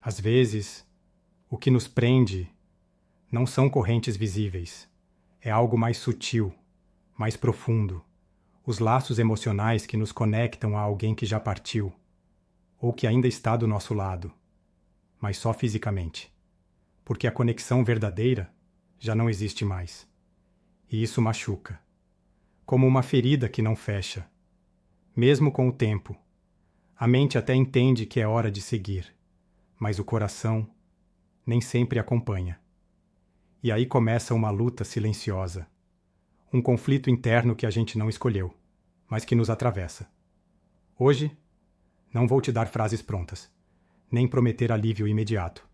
Às vezes, o que nos prende não são correntes visíveis. É algo mais sutil, mais profundo. Os laços emocionais que nos conectam a alguém que já partiu, ou que ainda está do nosso lado, mas só fisicamente. Porque a conexão verdadeira já não existe mais. E isso machuca. Como uma ferida que não fecha. Mesmo com o tempo, a mente até entende que é hora de seguir, mas o coração nem sempre acompanha. E aí começa uma luta silenciosa. Um conflito interno que a gente não escolheu, mas que nos atravessa. Hoje, não vou te dar frases prontas, nem prometer alívio imediato.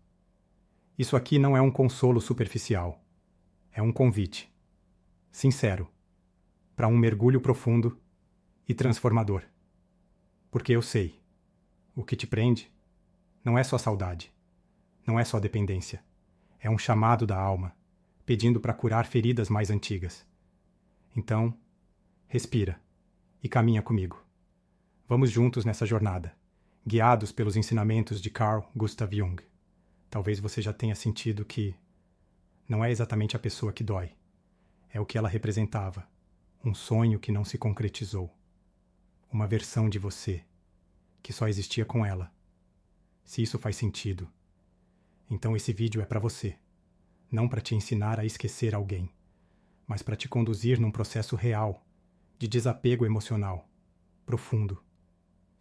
Isso aqui não é um consolo superficial. É um convite, sincero, para um mergulho profundo e transformador. Porque eu sei, o que te prende não é só saudade, não é só dependência. É um chamado da alma, pedindo para curar feridas mais antigas. Então, respira e caminha comigo. Vamos juntos nessa jornada, guiados pelos ensinamentos de Carl Gustav Jung. Talvez você já tenha sentido que não é exatamente a pessoa que dói, é o que ela representava, um sonho que não se concretizou, uma versão de você que só existia com ela. Se isso faz sentido, então esse vídeo é para você, não para te ensinar a esquecer alguém, mas para te conduzir num processo real de desapego emocional, profundo,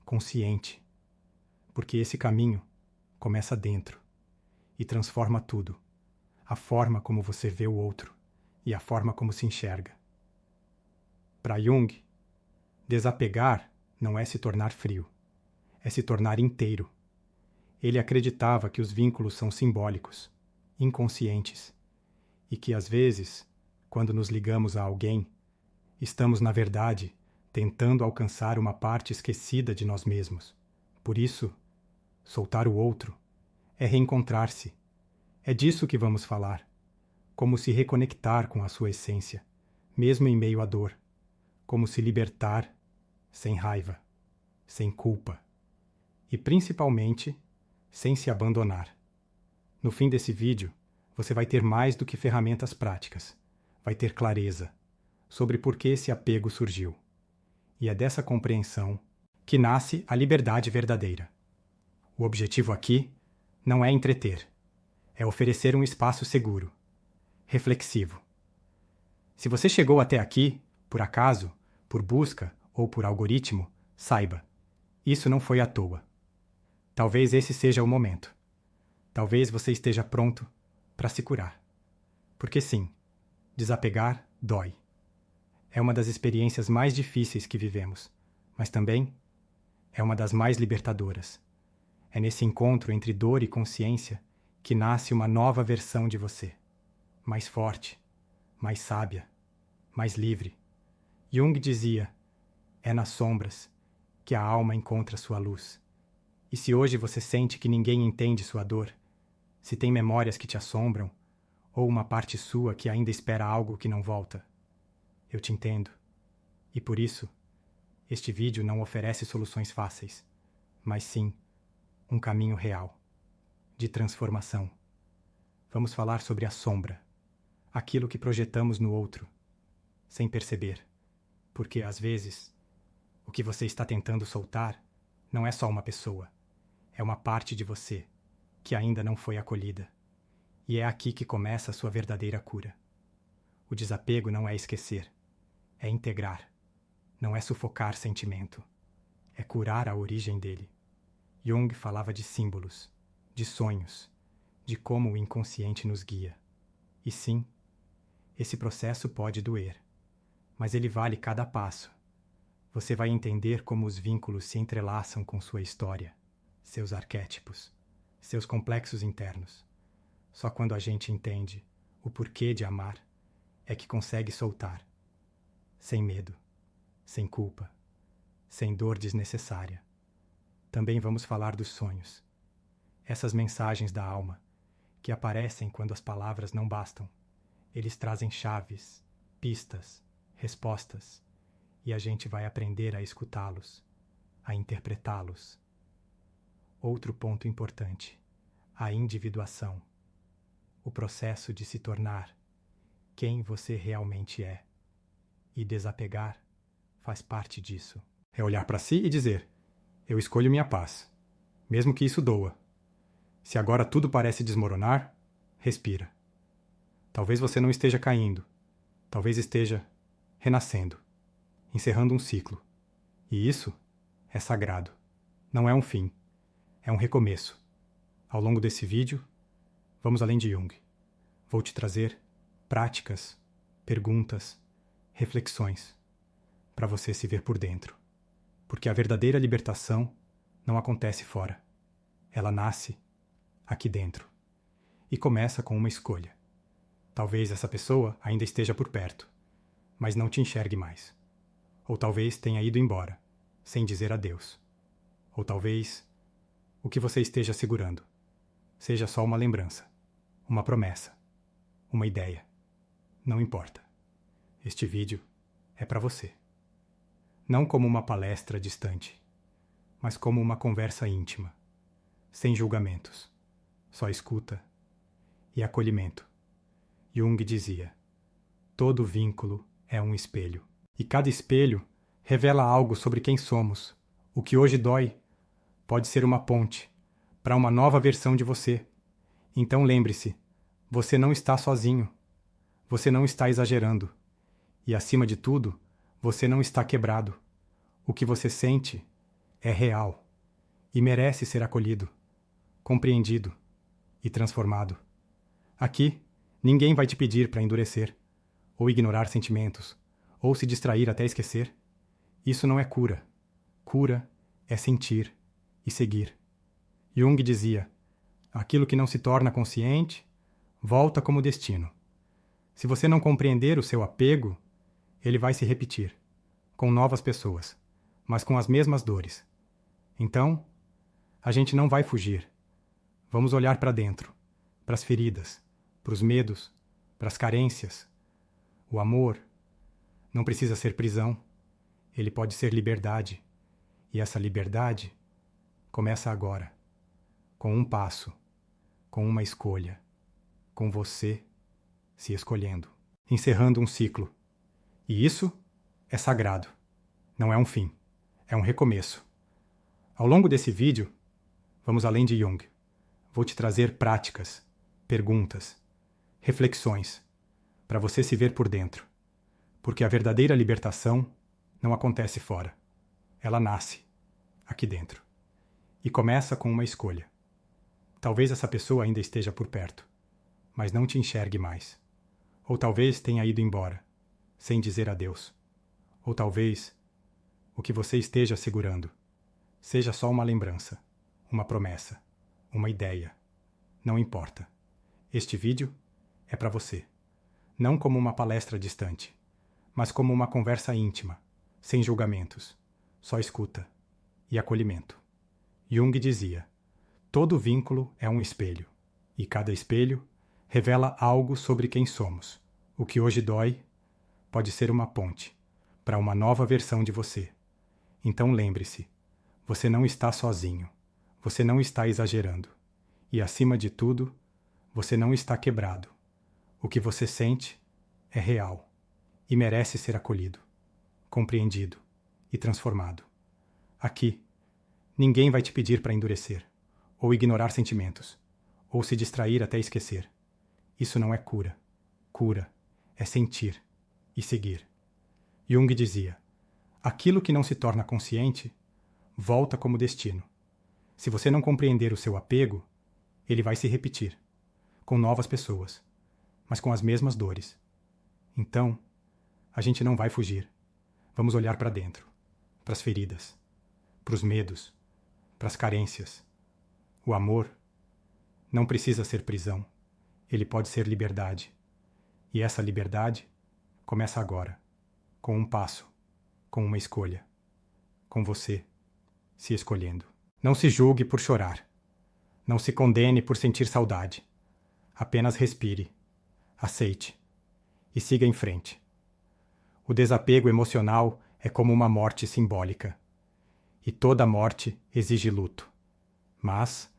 consciente, porque esse caminho começa dentro e transforma tudo, a forma como você vê o outro e a forma como se enxerga. Para Jung, desapegar não é se tornar frio, é se tornar inteiro. Ele acreditava que os vínculos são simbólicos, inconscientes, e que às vezes, quando nos ligamos a alguém, estamos, na verdade, tentando alcançar uma parte esquecida de nós mesmos. Por isso, soltar o outro é reencontrar-se. É disso que vamos falar. Como se reconectar com a sua essência, mesmo em meio à dor. Como se libertar sem raiva, sem culpa. E principalmente, sem se abandonar. No fim desse vídeo, você vai ter mais do que ferramentas práticas. Vai ter clareza sobre por que esse apego surgiu. E é dessa compreensão que nasce a liberdade verdadeira. O objetivo aqui não é entreter, é oferecer um espaço seguro, reflexivo. Se você chegou até aqui, por acaso, por busca ou por algoritmo, saiba, isso não foi à toa. Talvez esse seja o momento. Talvez você esteja pronto para se curar. Porque sim, desapegar dói. É uma das experiências mais difíceis que vivemos, mas também é uma das mais libertadoras. É nesse encontro entre dor e consciência que nasce uma nova versão de você. Mais forte, mais sábia, mais livre. Jung dizia, é nas sombras que a alma encontra sua luz. E se hoje você sente que ninguém entende sua dor, se tem memórias que te assombram, ou uma parte sua que ainda espera algo que não volta, eu te entendo. E por isso, este vídeo não oferece soluções fáceis, mas sim um caminho real, de transformação. Vamos falar sobre a sombra, aquilo que projetamos no outro, sem perceber, porque às vezes o que você está tentando soltar não é só uma pessoa, é uma parte de você que ainda não foi acolhida. E é aqui que começa a sua verdadeira cura. O desapego não é esquecer, é integrar. Não é sufocar sentimento, é curar a origem dele. Jung falava de símbolos, de sonhos, de como o inconsciente nos guia. E sim, esse processo pode doer, mas ele vale cada passo. Você vai entender como os vínculos se entrelaçam com sua história, seus arquétipos, seus complexos internos. Só quando a gente entende o porquê de amar é que consegue soltar, sem medo, sem culpa, sem dor desnecessária. Também vamos falar dos sonhos. Essas mensagens da alma, que aparecem quando as palavras não bastam. Eles trazem chaves, pistas, respostas, e a gente vai aprender a escutá-los, a interpretá-los. Outro ponto importante. a individuação, o processo de se tornar quem você realmente é. E desapegar faz parte disso. É olhar para si e dizer: eu escolho minha paz, mesmo que isso doa. Se agora tudo parece desmoronar, respira. Talvez você não esteja caindo, talvez esteja renascendo, encerrando um ciclo. E isso é sagrado. Não é um fim, é um recomeço. Ao longo desse vídeo, vamos além de Jung. Vou te trazer práticas, perguntas, reflexões, para você se ver por dentro. Porque a verdadeira libertação não acontece fora. Ela nasce aqui dentro. E começa com uma escolha. Talvez essa pessoa ainda esteja por perto, mas não te enxergue mais. Ou talvez tenha ido embora, sem dizer adeus. Ou talvez o que você esteja segurando seja só uma lembrança, uma promessa, uma ideia. Não importa. Este vídeo é para você. Não como uma palestra distante, mas como uma conversa íntima, sem julgamentos, só escuta e acolhimento. Jung dizia: todo vínculo é um espelho, e cada espelho revela algo sobre quem somos. O que hoje dói pode ser uma ponte para uma nova versão de você. Então lembre-se, você não está sozinho, você não está exagerando, e acima de tudo, você não está quebrado. O que você sente é real e merece ser acolhido, compreendido e transformado. Aqui, ninguém vai te pedir para endurecer, ou ignorar sentimentos, ou se distrair até esquecer. Isso não é cura. Cura é sentir e seguir. Jung dizia: aquilo que não se torna consciente volta como destino. Se você não compreender o seu apego, ele vai se repetir, com novas pessoas, mas com as mesmas dores. Então, a gente não vai fugir. Vamos olhar para dentro, para as feridas, para os medos, para as carências. O amor não precisa ser prisão, ele pode ser liberdade. E essa liberdade começa agora, com um passo, com uma escolha, com você se escolhendo, encerrando um ciclo. E isso é sagrado. Não é um fim, é um recomeço. Ao longo desse vídeo, vamos além de Jung. Vou te trazer práticas, perguntas, reflexões, para você se ver por dentro. Porque a verdadeira libertação não acontece fora. Ela nasce aqui dentro. E começa com uma escolha. Talvez essa pessoa ainda esteja por perto, mas não te enxergue mais. Ou talvez tenha ido embora, sem dizer adeus. Ou talvez o que você esteja segurando seja só uma lembrança, uma promessa, uma ideia. Não importa. Este vídeo é para você. Não como uma palestra distante, mas como uma conversa íntima, sem julgamentos, só escuta e acolhimento. Jung dizia: todo vínculo é um espelho, e cada espelho revela algo sobre quem somos. O que hoje dói pode ser uma ponte para uma nova versão de você. Então lembre-se, você não está sozinho, você não está exagerando, e acima de tudo, você não está quebrado. O que você sente é real e merece ser acolhido, compreendido e transformado. Aqui, ninguém vai te pedir para endurecer, ou ignorar sentimentos, ou se distrair até esquecer. Isso não é cura. Cura é sentir e seguir. Jung dizia: aquilo que não se torna consciente volta como destino. Se você não compreender o seu apego, ele vai se repetir, com novas pessoas, mas com as mesmas dores. Então, a gente não vai fugir. Vamos olhar para dentro, para as feridas, para os medos, para as carências. O amor não precisa ser prisão. Ele pode ser liberdade. E essa liberdade começa agora, com um passo, com uma escolha, com você se escolhendo. Não se julgue por chorar. Não se condene por sentir saudade. Apenas respire, aceite e siga em frente. O desapego emocional é como uma morte simbólica. E toda morte exige luto. Mas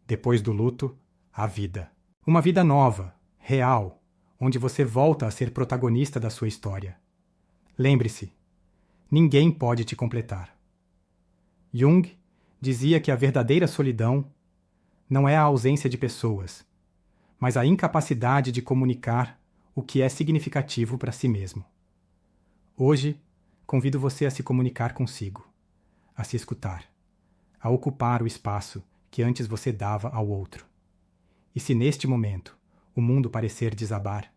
Depois do luto, a vida. Uma vida nova, real, onde você volta a ser protagonista da sua história. Lembre-se, ninguém pode te completar. Jung dizia que a verdadeira solidão não é a ausência de pessoas, mas a incapacidade de comunicar o que é significativo para si mesmo. Hoje, convido você a se comunicar consigo, a se escutar, a ocupar o espaço que antes você dava ao outro. E se neste momento o mundo parecer desabar,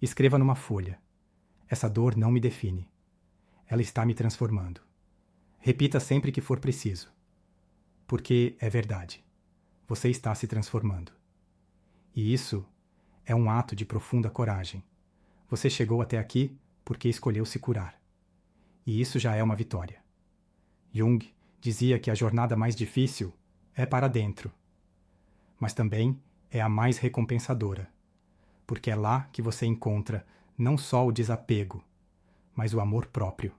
escreva numa folha: essa dor não me define. Ela está me transformando. Repita sempre que for preciso. Porque é verdade. Você está se transformando. E isso é um ato de profunda coragem. Você chegou até aqui porque escolheu se curar. E isso já é uma vitória. Jung dizia que a jornada mais difícil é para dentro, mas também é a mais recompensadora, porque é lá que você encontra não só o desapego, mas o amor próprio.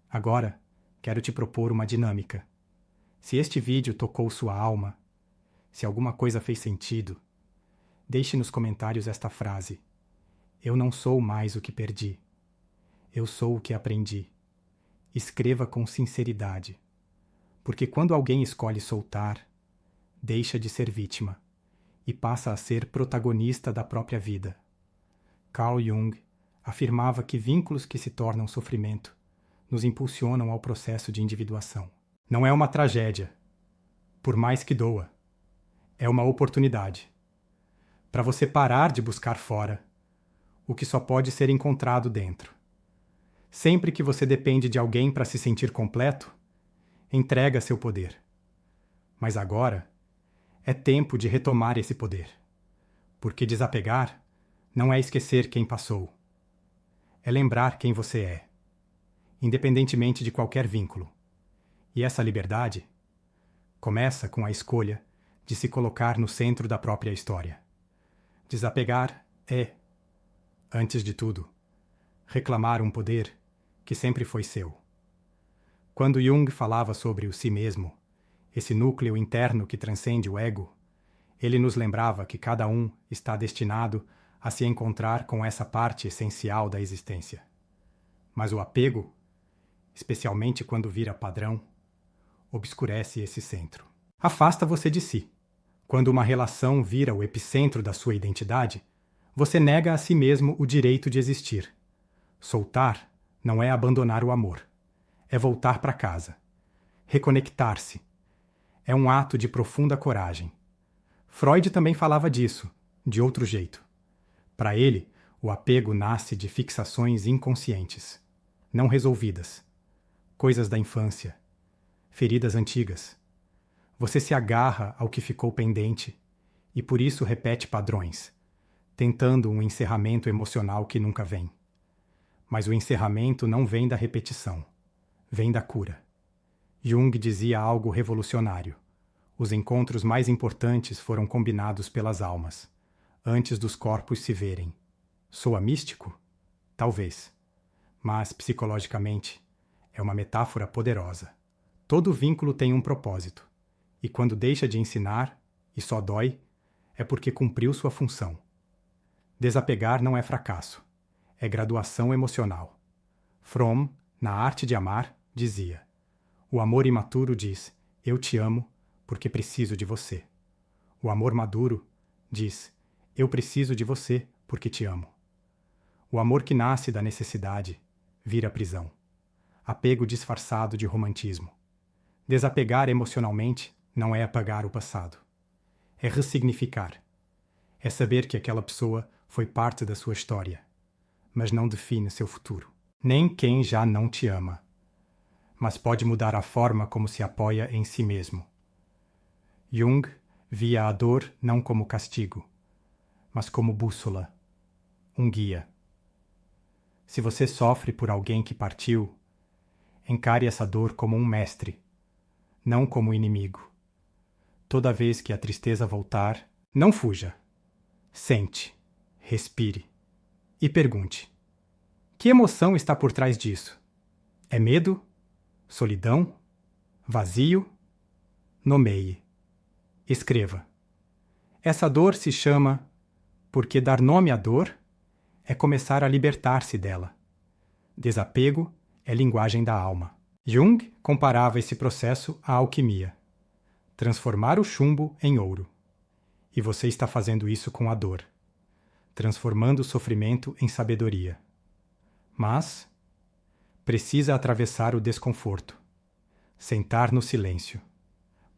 Agora, quero te propor uma dinâmica. Se este vídeo tocou sua alma, se alguma coisa fez sentido, deixe nos comentários esta frase: eu não sou mais o que perdi. Eu sou o que aprendi. Escreva com sinceridade, porque quando alguém escolhe soltar, deixa de ser vítima e passa a ser protagonista da própria vida. Carl Jung afirmava que vínculos que se tornam sofrimento nos impulsionam ao processo de individuação. Não é uma tragédia, por mais que doa. É uma oportunidade para você parar de buscar fora o que só pode ser encontrado dentro. Sempre que você depende de alguém para se sentir completo, entrega seu poder. Mas agora é tempo de retomar esse poder, porque desapegar não é esquecer quem passou. É lembrar quem você é, independentemente de qualquer vínculo. E essa liberdade começa com a escolha de se colocar no centro da própria história. Desapegar é, antes de tudo, reclamar um poder que sempre foi seu. Quando Jung falava sobre o si mesmo, esse núcleo interno que transcende o ego, ele nos lembrava que cada um está destinado a se encontrar com essa parte essencial da existência. Mas o apego, especialmente quando vira padrão, obscurece esse centro. Afasta você de si. Quando uma relação vira o epicentro da sua identidade, você nega a si mesmo o direito de existir. Soltar não é abandonar o amor. É voltar para casa. Reconectar-se. É um ato de profunda coragem. Freud também falava disso, de outro jeito. Para ele, o apego nasce de fixações inconscientes, não resolvidas. Coisas da infância, feridas antigas. Você se agarra ao que ficou pendente e por isso repete padrões, tentando um encerramento emocional que nunca vem. Mas o encerramento não vem da repetição, vem da cura. Jung dizia algo revolucionário. Os encontros mais importantes foram combinados pelas almas, antes dos corpos se verem. Soa místico? Talvez. Mas, psicologicamente, é uma metáfora poderosa. Todo vínculo tem um propósito, e quando deixa de ensinar, e só dói, é porque cumpriu sua função. Desapegar não é fracasso, é graduação emocional. Fromm, na Arte de Amar, dizia: o amor imaturo diz, eu te amo porque preciso de você. O amor maduro diz, eu preciso de você porque te amo. O amor que nasce da necessidade vira prisão. Apego disfarçado de romantismo. Desapegar emocionalmente não é apagar o passado. É ressignificar. É saber que aquela pessoa foi parte da sua história, mas não define seu futuro. Nem quem já não te ama, mas pode mudar a forma como se apoia em si mesmo. Jung via a dor não como castigo, mas como bússola, um guia. Se você sofre por alguém que partiu, encare essa dor como um mestre, não como inimigo. Toda vez que a tristeza voltar, não fuja. Sente, respire e pergunte: que emoção está por trás disso? É medo? Solidão? Vazio? Nomeie. Escreva. Essa dor se chama porque dar nome à dor é começar a libertar-se dela. Desapego é linguagem da alma. Jung comparava esse processo à alquimia. Transformar o chumbo em ouro. E você está fazendo isso com a dor, transformando o sofrimento em sabedoria. Mas precisa atravessar o desconforto, sentar no silêncio,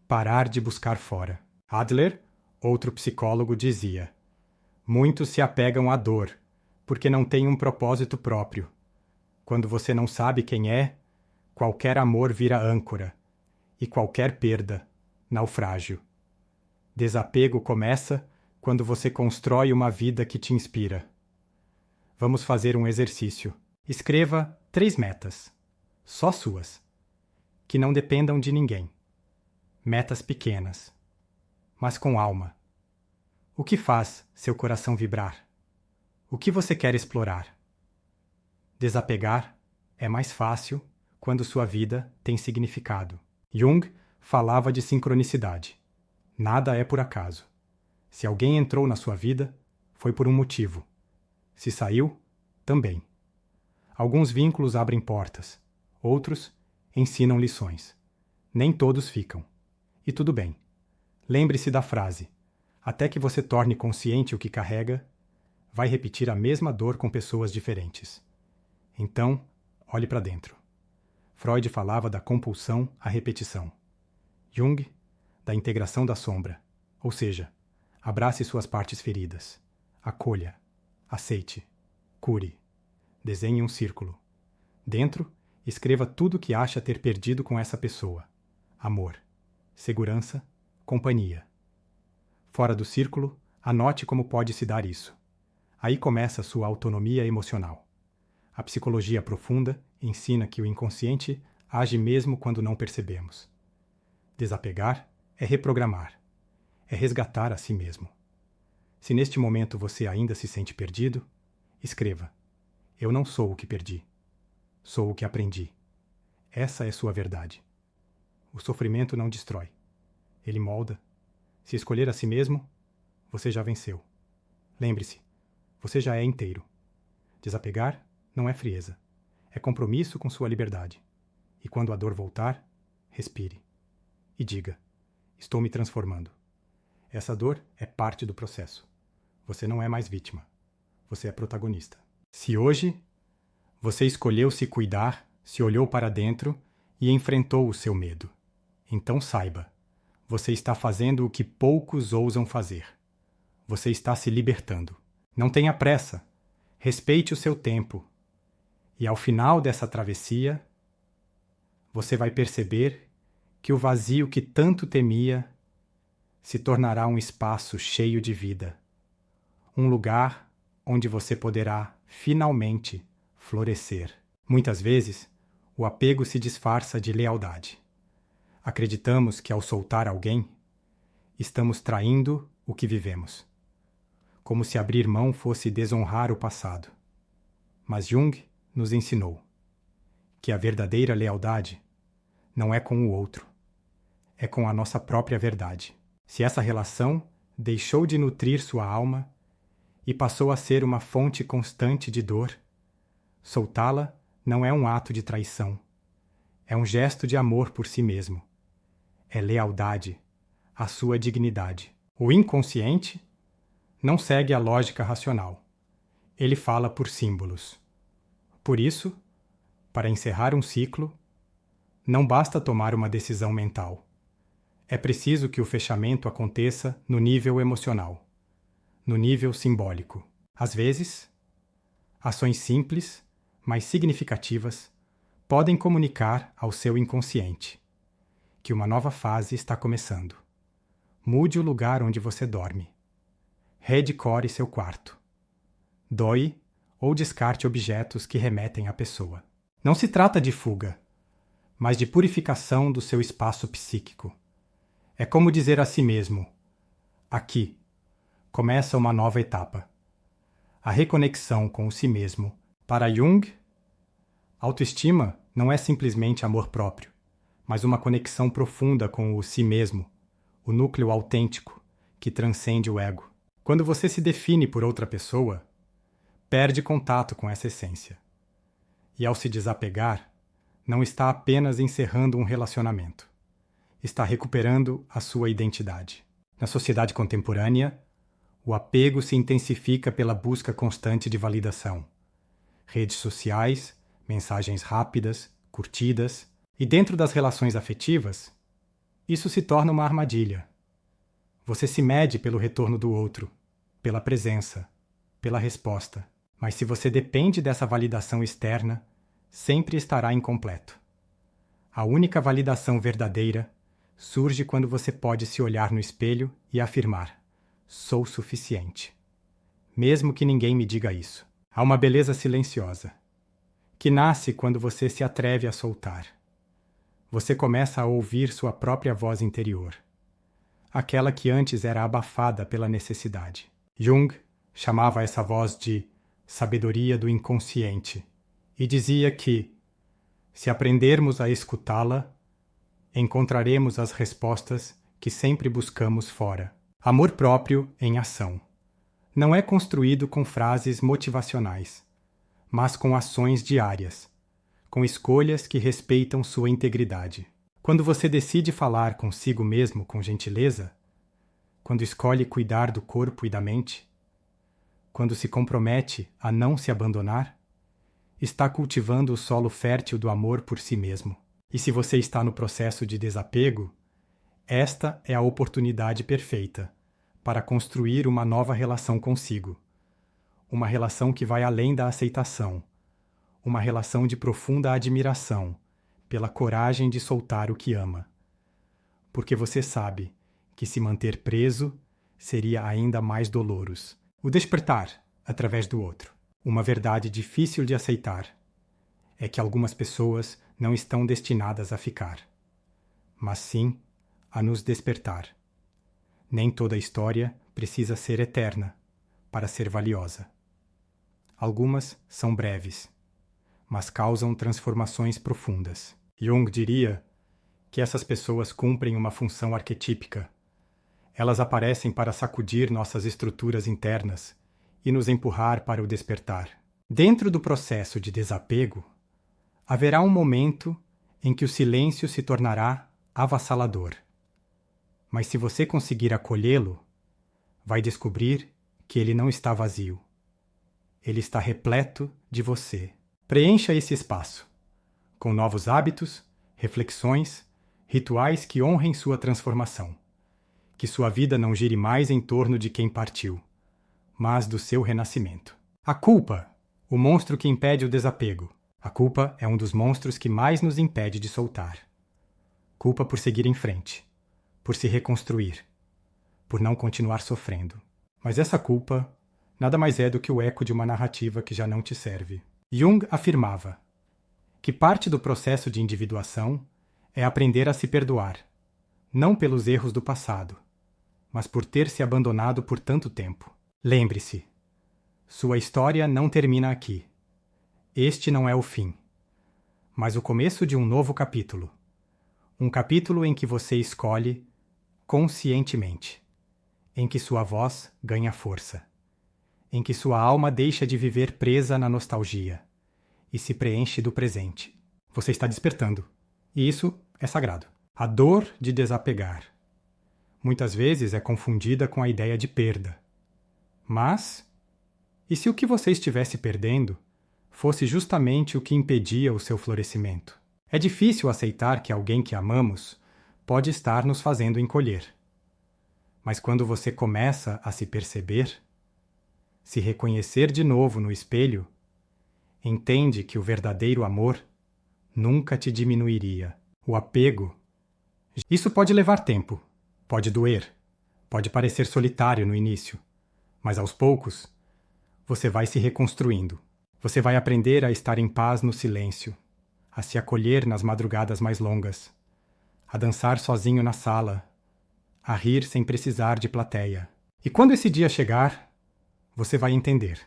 parar de buscar fora. Adler, outro psicólogo, dizia: muitos se apegam à dor porque não têm um propósito próprio. Quando você não sabe quem é, qualquer amor vira âncora e qualquer perda, naufrágio. Desapego começa quando você constrói uma vida que te inspira. Vamos fazer um exercício. Escreva 3 metas, só suas, que não dependam de ninguém. Metas pequenas, mas com alma. O que faz seu coração vibrar? O que você quer explorar? Desapegar é mais fácil quando sua vida tem significado. Jung falava de sincronicidade. Nada é por acaso. Se alguém entrou na sua vida, foi por um motivo. Se saiu, também. Alguns vínculos abrem portas, outros ensinam lições. Nem todos ficam. E tudo bem. Lembre-se da frase: até que você torne consciente o que carrega, vai repetir a mesma dor com pessoas diferentes. Então, olhe para dentro. Freud falava da compulsão à repetição. Jung, da integração da sombra, ou seja, abrace suas partes feridas, acolha, aceite, cure, desenhe um círculo. Dentro, escreva tudo o que acha ter perdido com essa pessoa: amor, segurança, companhia. Fora do círculo, anote como pode se dar isso. Aí começa a sua autonomia emocional. A psicologia profunda ensina que o inconsciente age mesmo quando não percebemos. Desapegar é reprogramar, é resgatar a si mesmo. Se neste momento você ainda se sente perdido, escreva: eu não sou o que perdi, sou o que aprendi. Essa é sua verdade. O sofrimento não destrói, ele molda. Se escolher a si mesmo, você já venceu. Lembre-se, você já é inteiro. Desapegar não é frieza, é compromisso com sua liberdade. E quando a dor voltar, respire e diga: estou me transformando. Essa dor é parte do processo. Você não é mais vítima. Você é protagonista. Se hoje você escolheu se cuidar, se olhou para dentro e enfrentou o seu medo, então saiba, você está fazendo o que poucos ousam fazer. Você está se libertando. Não tenha pressa. Respeite o seu tempo. E ao final dessa travessia, você vai perceber que o vazio que tanto temia se tornará um espaço cheio de vida. Um lugar onde você poderá, finalmente, florescer. Muitas vezes, o apego se disfarça de lealdade. Acreditamos que ao soltar alguém, estamos traindo o que vivemos. Como se abrir mão fosse desonrar o passado. Mas Jung nos ensinou que a verdadeira lealdade não é com o outro, é com a nossa própria verdade. Se essa relação deixou de nutrir sua alma e passou a ser uma fonte constante de dor, soltá-la não é um ato de traição, é um gesto de amor por si mesmo. É lealdade à sua dignidade. O inconsciente não segue a lógica racional. Ele fala por símbolos. Por isso, para encerrar um ciclo, não basta tomar uma decisão mental. É preciso que o fechamento aconteça no nível emocional, no nível simbólico. Às vezes, ações simples, mas significativas, podem comunicar ao seu inconsciente que uma nova fase está começando. Mude o lugar onde você dorme. Redecore seu quarto. Doe ou descarte objetos que remetem à pessoa. Não se trata de fuga, mas de purificação do seu espaço psíquico. É como dizer a si mesmo: aqui começa uma nova etapa. A reconexão com o si mesmo. Para Jung, autoestima não é simplesmente amor próprio, mas uma conexão profunda com o si mesmo, o núcleo autêntico que transcende o ego. Quando você se define por outra pessoa, perde contato com essa essência. E ao se desapegar, não está apenas encerrando um relacionamento. Está recuperando a sua identidade. Na sociedade contemporânea, o apego se intensifica pela busca constante de validação. Redes sociais, mensagens rápidas, curtidas, e dentro das relações afetivas, isso se torna uma armadilha. Você se mede pelo retorno do outro, pela presença, pela resposta. Mas se você depende dessa validação externa, sempre estará incompleto. A única validação verdadeira surge quando você pode se olhar no espelho e afirmar: sou suficiente. Mesmo que ninguém me diga isso. Há uma beleza silenciosa, que nasce quando você se atreve a soltar. Você começa a ouvir sua própria voz interior, aquela que antes era abafada pela necessidade. Jung chamava essa voz de sabedoria do inconsciente e dizia que, se aprendermos a escutá-la, encontraremos as respostas que sempre buscamos fora. Amor próprio em ação. Não é construído com frases motivacionais, mas com ações diárias, com escolhas que respeitam sua integridade. Quando você decide falar consigo mesmo com gentileza, quando escolhe cuidar do corpo e da mente, quando se compromete a não se abandonar, está cultivando o solo fértil do amor por si mesmo. E se você está no processo de desapego, esta é a oportunidade perfeita para construir uma nova relação consigo. Uma relação que vai além da aceitação. Uma relação de profunda admiração pela coragem de soltar o que ama. Porque você sabe que se manter preso seria ainda mais doloroso. O despertar através do outro. Uma verdade difícil de aceitar é que algumas pessoas não estão destinadas a ficar, mas sim a nos despertar. Nem toda história precisa ser eterna para ser valiosa. Algumas são breves, mas causam transformações profundas. Jung diria que essas pessoas cumprem uma função arquetípica. Elas aparecem para sacudir nossas estruturas internas e nos empurrar para o despertar. Dentro do processo de desapego, haverá um momento em que o silêncio se tornará avassalador. Mas se você conseguir acolhê-lo, vai descobrir que ele não está vazio. Ele está repleto de você. Preencha esse espaço com novos hábitos, reflexões, rituais que honrem sua transformação. Que sua vida não gire mais em torno de quem partiu, mas do seu renascimento. A culpa, o monstro que impede o desapego. A culpa é um dos monstros que mais nos impede de soltar. Culpa por seguir em frente, por se reconstruir, por não continuar sofrendo. Mas essa culpa nada mais é do que o eco de uma narrativa que já não te serve. Jung afirmava que parte do processo de individuação é aprender a se perdoar, não pelos erros do passado, mas por ter se abandonado por tanto tempo. Lembre-se, sua história não termina aqui. Este não é o fim, mas o começo de um novo capítulo. Um capítulo em que você escolhe conscientemente, em que sua voz ganha força, em que sua alma deixa de viver presa na nostalgia e se preenche do presente. Você está despertando, e isso é sagrado. A dor de desapegar muitas vezes é confundida com a ideia de perda. Mas, e se o que você estivesse perdendo fosse justamente o que impedia o seu florescimento? É difícil aceitar que alguém que amamos pode estar nos fazendo encolher. Mas quando você começa a se perceber, se reconhecer de novo no espelho, entende que o verdadeiro amor nunca te diminuiria. O apego, isso pode levar tempo, pode doer, pode parecer solitário no início, mas aos poucos, você vai se reconstruindo. Você vai aprender a estar em paz no silêncio, a se acolher nas madrugadas mais longas, a dançar sozinho na sala, a rir sem precisar de plateia. E quando esse dia chegar, você vai entender.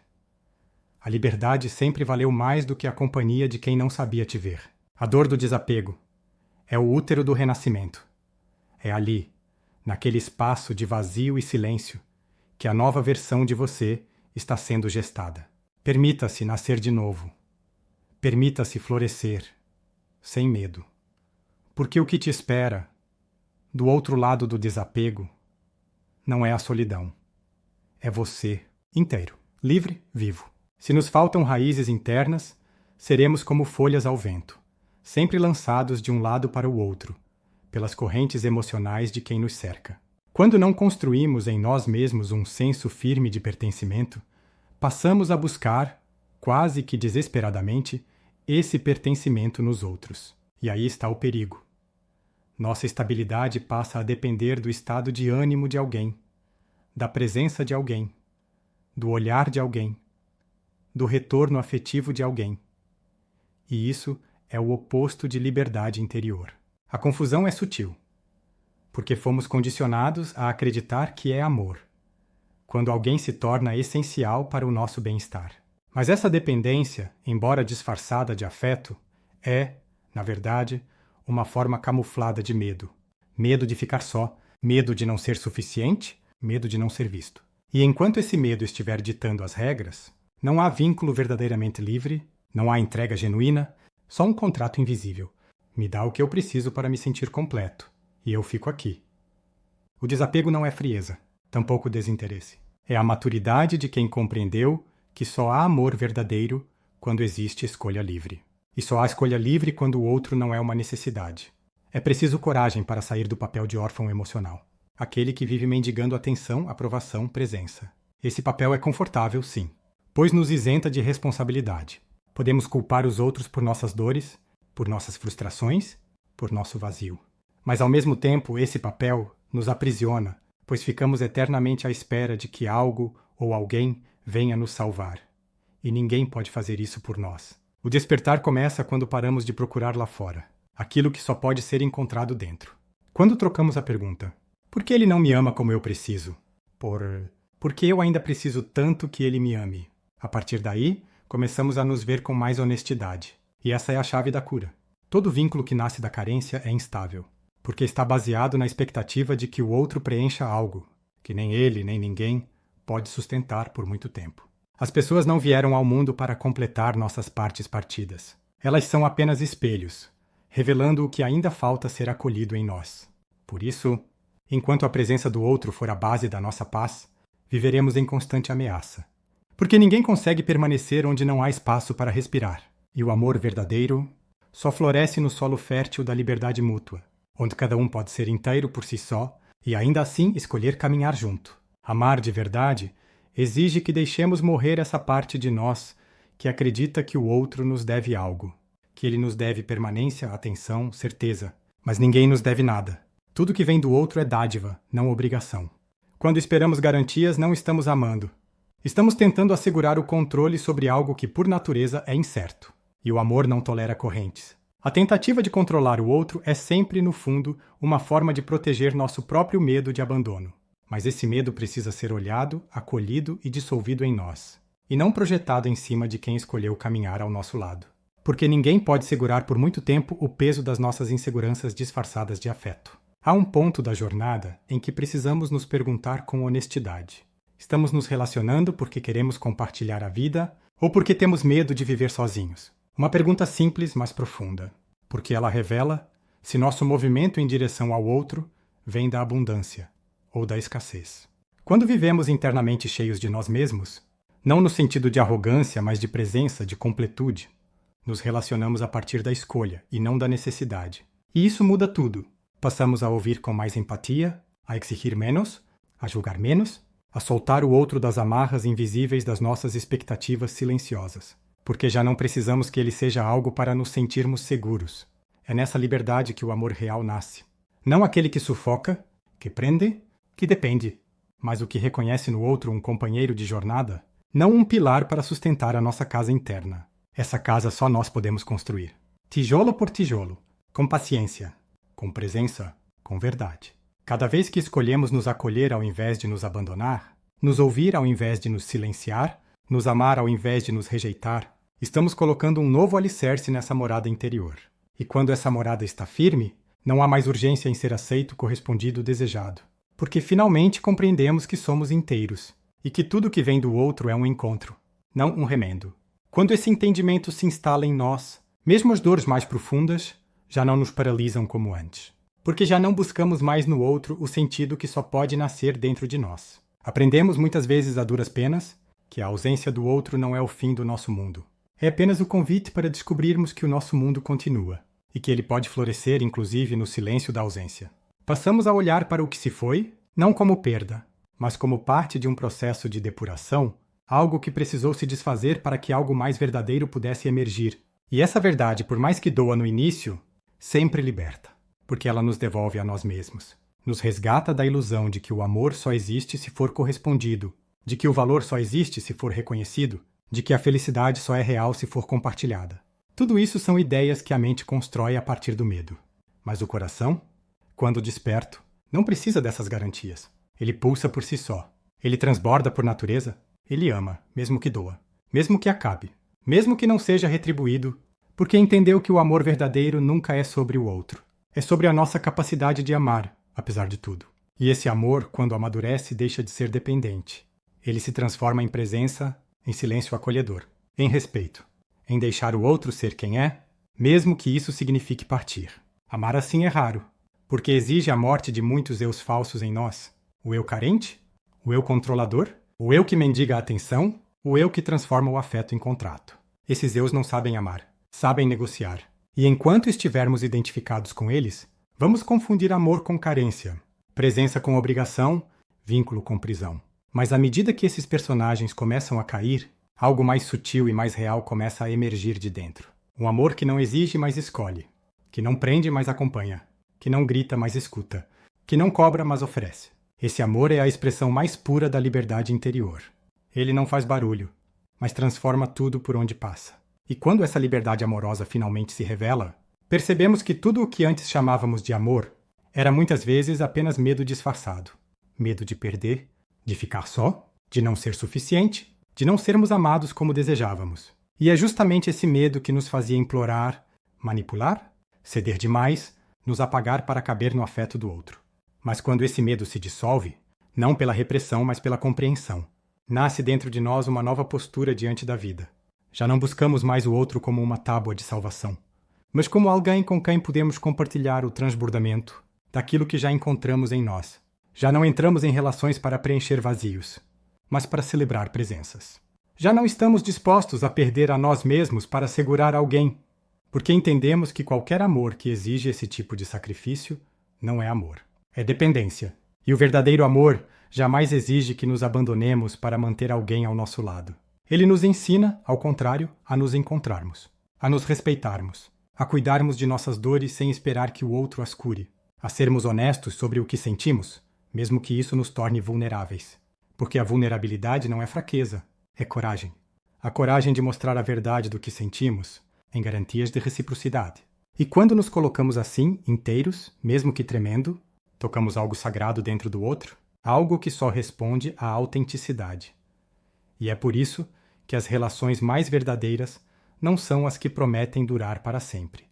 A liberdade sempre valeu mais do que a companhia de quem não sabia te ver. A dor do desapego é o útero do renascimento. É ali, naquele espaço de vazio e silêncio, que a nova versão de você está sendo gestada. Permita-se nascer de novo. Permita-se florescer, sem medo. Porque o que te espera, do outro lado do desapego, não é a solidão. É você, inteiro, livre, vivo. Se nos faltam raízes internas, seremos como folhas ao vento, sempre lançados de um lado para o outro, pelas correntes emocionais de quem nos cerca. Quando não construímos em nós mesmos um senso firme de pertencimento, passamos a buscar, quase que desesperadamente, esse pertencimento nos outros. E aí está o perigo. Nossa estabilidade passa a depender do estado de ânimo de alguém, da presença de alguém, do olhar de alguém, do retorno afetivo de alguém. E isso é o oposto de liberdade interior. A confusão é sutil, porque fomos condicionados a acreditar que é amor, quando alguém se torna essencial para o nosso bem-estar. Mas essa dependência, embora disfarçada de afeto, é, na verdade, uma forma camuflada de medo. Medo de ficar só, medo de não ser suficiente, medo de não ser visto. E enquanto esse medo estiver ditando as regras, não há vínculo verdadeiramente livre, não há entrega genuína, só um contrato invisível. Me dá o que eu preciso para me sentir completo, e eu fico aqui. O desapego não é frieza, tampouco desinteresse. É a maturidade de quem compreendeu que só há amor verdadeiro quando existe escolha livre. E só há escolha livre quando o outro não é uma necessidade. É preciso coragem para sair do papel de órfão emocional. Aquele que vive mendigando atenção, aprovação, presença. Esse papel é confortável, sim, pois nos isenta de responsabilidade. Podemos culpar os outros por nossas dores, por nossas frustrações, por nosso vazio. Mas ao mesmo tempo, esse papel nos aprisiona, pois ficamos eternamente à espera de que algo ou alguém venha nos salvar. E ninguém pode fazer isso por nós. O despertar começa quando paramos de procurar lá fora, aquilo que só pode ser encontrado dentro. Quando trocamos a pergunta, por que ele não me ama como eu preciso? Por que eu ainda preciso tanto que ele me ame? A partir daí, começamos a nos ver com mais honestidade. E essa é a chave da cura. Todo vínculo que nasce da carência é instável, porque está baseado na expectativa de que o outro preencha algo, que nem ele, nem ninguém, pode sustentar por muito tempo. As pessoas não vieram ao mundo para completar nossas partes partidas. Elas são apenas espelhos, revelando o que ainda falta ser acolhido em nós. Por isso, enquanto a presença do outro for a base da nossa paz, viveremos em constante ameaça. Porque ninguém consegue permanecer onde não há espaço para respirar. E o amor verdadeiro só floresce no solo fértil da liberdade mútua, onde cada um pode ser inteiro por si só e ainda assim escolher caminhar junto. Amar de verdade exige que deixemos morrer essa parte de nós que acredita que o outro nos deve algo, que ele nos deve permanência, atenção, certeza. Mas ninguém nos deve nada. Tudo que vem do outro é dádiva, não obrigação. Quando esperamos garantias, não estamos amando. Estamos tentando assegurar o controle sobre algo que, por natureza, é incerto. E o amor não tolera correntes. A tentativa de controlar o outro é sempre, no fundo, uma forma de proteger nosso próprio medo de abandono. Mas esse medo precisa ser olhado, acolhido e dissolvido em nós, e não projetado em cima de quem escolheu caminhar ao nosso lado. Porque ninguém pode segurar por muito tempo o peso das nossas inseguranças disfarçadas de afeto. Há um ponto da jornada em que precisamos nos perguntar com honestidade. Estamos nos relacionando porque queremos compartilhar a vida ou porque temos medo de viver sozinhos? Uma pergunta simples, mas profunda, porque ela revela se nosso movimento em direção ao outro vem da abundância ou da escassez. Quando vivemos internamente cheios de nós mesmos, não no sentido de arrogância, mas de presença, de completude, nos relacionamos a partir da escolha e não da necessidade. E isso muda tudo. Passamos a ouvir com mais empatia, a exigir menos, a julgar menos, a soltar o outro das amarras invisíveis das nossas expectativas silenciosas. Porque já não precisamos que ele seja algo para nos sentirmos seguros. É nessa liberdade que o amor real nasce. Não aquele que sufoca, que prende, que depende, mas o que reconhece no outro um companheiro de jornada, não um pilar para sustentar a nossa casa interna. Essa casa só nós podemos construir. Tijolo por tijolo, com paciência, com presença, com verdade. Cada vez que escolhemos nos acolher ao invés de nos abandonar, nos ouvir ao invés de nos silenciar, nos amar ao invés de nos rejeitar, estamos colocando um novo alicerce nessa morada interior. E quando essa morada está firme, não há mais urgência em ser aceito, correspondido, desejado. porque finalmente compreendemos que somos inteiros e que tudo que vem do outro é um encontro, não um remendo. Quando esse entendimento se instala em nós, mesmo as dores mais profundas já não nos paralisam como antes, porque já não buscamos mais no outro o sentido que só pode nascer dentro de nós. Aprendemos muitas vezes a duras penas que a ausência do outro não é o fim do nosso mundo. É apenas o convite para descobrirmos que o nosso mundo continua e que ele pode florescer inclusive no silêncio da ausência. Passamos a olhar para o que se foi, não como perda, mas como parte de um processo de depuração, algo que precisou se desfazer para que algo mais verdadeiro pudesse emergir. E essa verdade, por mais que doa no início, sempre liberta, porque ela nos devolve a nós mesmos. Nos resgata da ilusão de que o amor só existe se for correspondido, de que o valor só existe se for reconhecido, de que a felicidade só é real se for compartilhada. Tudo isso são ideias que a mente constrói a partir do medo. Mas o coração, quando desperto, não precisa dessas garantias. Ele pulsa por si só. Ele transborda por natureza. Ele ama, mesmo que doa. Mesmo que acabe. Mesmo que não seja retribuído. Porque entendeu que o amor verdadeiro nunca é sobre o outro. É sobre a nossa capacidade de amar, apesar de tudo. E esse amor, quando amadurece, deixa de ser dependente. Ele se transforma em presença, em silêncio acolhedor, em respeito, em deixar o outro ser quem é, mesmo que isso signifique partir. Amar assim é raro, porque exige a morte de muitos eus falsos em nós. O eu carente? O eu controlador? O eu que mendiga a atenção? O eu que transforma o afeto em contrato. Esses eus não sabem amar, sabem negociar. E enquanto estivermos identificados com eles, vamos confundir amor com carência, presença com obrigação, vínculo com prisão. Mas à medida que esses personagens começam a cair, algo mais sutil e mais real começa a emergir de dentro. Um amor que não exige, mas escolhe. Que não prende, mas acompanha. Que não grita, mas escuta. Que não cobra, mas oferece. Esse amor é a expressão mais pura da liberdade interior. Ele não faz barulho, mas transforma tudo por onde passa. E quando essa liberdade amorosa finalmente se revela, percebemos que tudo o que antes chamávamos de amor era muitas vezes apenas medo disfarçado. Medo de perder, de ficar só, de não ser suficiente, de não sermos amados como desejávamos. E é justamente esse medo que nos fazia implorar, manipular, ceder demais, nos apagar para caber no afeto do outro. Mas quando esse medo se dissolve, não pela repressão, mas pela compreensão, nasce dentro de nós uma nova postura diante da vida. Já não buscamos mais o outro como uma tábua de salvação, mas como alguém com quem podemos compartilhar o transbordamento daquilo que já encontramos em nós. Já não entramos em relações para preencher vazios, mas para celebrar presenças. Já não estamos dispostos a perder a nós mesmos para segurar alguém, porque entendemos que qualquer amor que exige esse tipo de sacrifício não é amor. É dependência. E o verdadeiro amor jamais exige que nos abandonemos para manter alguém ao nosso lado. Ele nos ensina, ao contrário, a nos encontrarmos, a nos respeitarmos, a cuidarmos de nossas dores sem esperar que o outro as cure, a sermos honestos sobre o que sentimos, mesmo que isso nos torne vulneráveis. Porque a vulnerabilidade não é fraqueza, é coragem. A coragem de mostrar a verdade do que sentimos, em garantias de reciprocidade. E quando nos colocamos assim, inteiros, mesmo que tremendo, tocamos algo sagrado dentro do outro, algo que só responde à autenticidade. E é por isso que as relações mais verdadeiras não são as que prometem durar para sempre,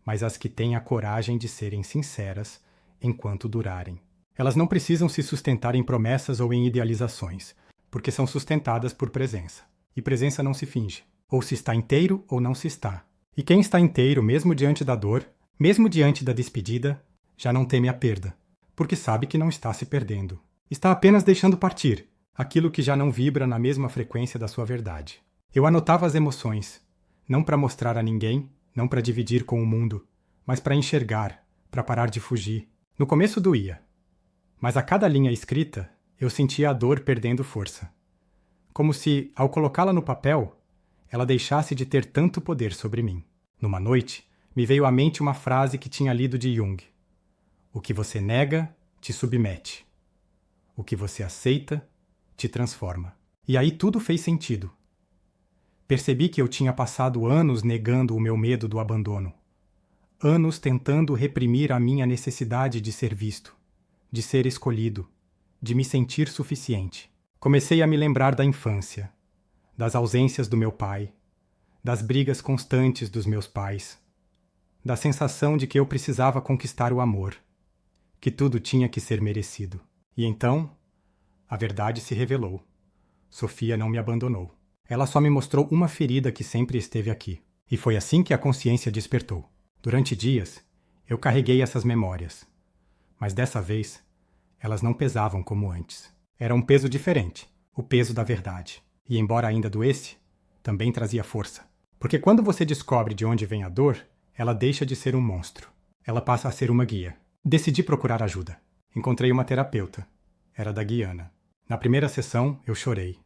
mas as que têm a coragem de serem sinceras enquanto durarem. Elas não precisam se sustentar em promessas ou em idealizações, porque são sustentadas por presença. E presença não se finge. Ou se está inteiro ou não se está. E quem está inteiro, mesmo diante da dor, mesmo diante da despedida, já não teme a perda, porque sabe que não está se perdendo. Está apenas deixando partir aquilo que já não vibra na mesma frequência da sua verdade. Eu anotava as emoções, não para mostrar a ninguém, não para dividir com o mundo, mas para enxergar, para parar de fugir. No começo doía. Mas a cada linha escrita, eu sentia a dor perdendo força. Como se, ao colocá-la no papel, ela deixasse de ter tanto poder sobre mim. Numa noite, me veio à mente uma frase que tinha lido de Jung. O que você nega, te submete. O que você aceita, te transforma. E aí tudo fez sentido. Percebi que eu tinha passado anos negando o meu medo do abandono. Anos tentando reprimir a minha necessidade de ser visto, de ser escolhido, de me sentir suficiente. Comecei a me lembrar da infância, das ausências do meu pai, das brigas constantes dos meus pais, da sensação de que eu precisava conquistar o amor, que tudo tinha que ser merecido. E então, a verdade se revelou. Sofia não me abandonou. Ela só me mostrou uma ferida que sempre esteve aqui. E foi assim que a consciência despertou. Durante dias, eu carreguei essas memórias. Mas dessa vez, elas não pesavam como antes. Era um peso diferente, o peso da verdade. E embora ainda doesse, também trazia força. Porque quando você descobre de onde vem a dor, ela deixa de ser um monstro. Ela passa a ser uma guia. Decidi procurar ajuda. Encontrei uma terapeuta. Era da Guiana. Na primeira sessão, eu chorei.